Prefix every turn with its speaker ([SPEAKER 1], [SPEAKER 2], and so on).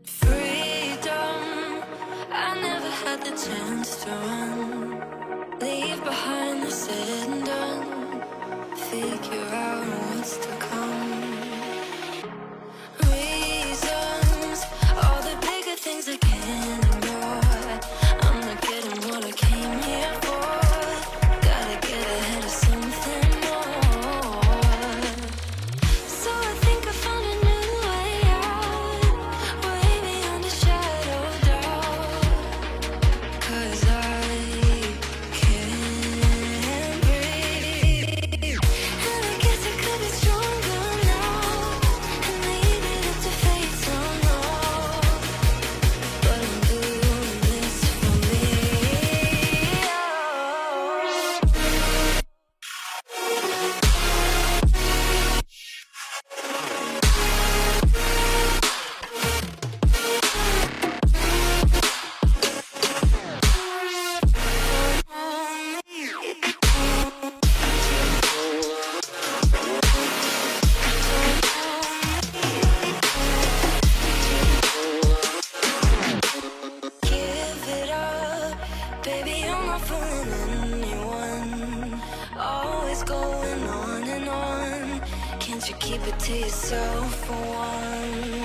[SPEAKER 1] Freedom, I never had the chance to run. Leave behind the said and done. Figure out what's to come. Reasons, all the bigger things I can't ignore. I'm not getting what I came here for. Gotta get ahead of something more. So I think I found a new way out, way beyond a shadow of doubt. 'Cause I can't breathe, and I guess I could be stronger now and leave it up to fate somehow. But I'm doing this for me. Give it up, baby, I'm not fooling anyone. Always going on and on. Can't you keep it to yourself for once?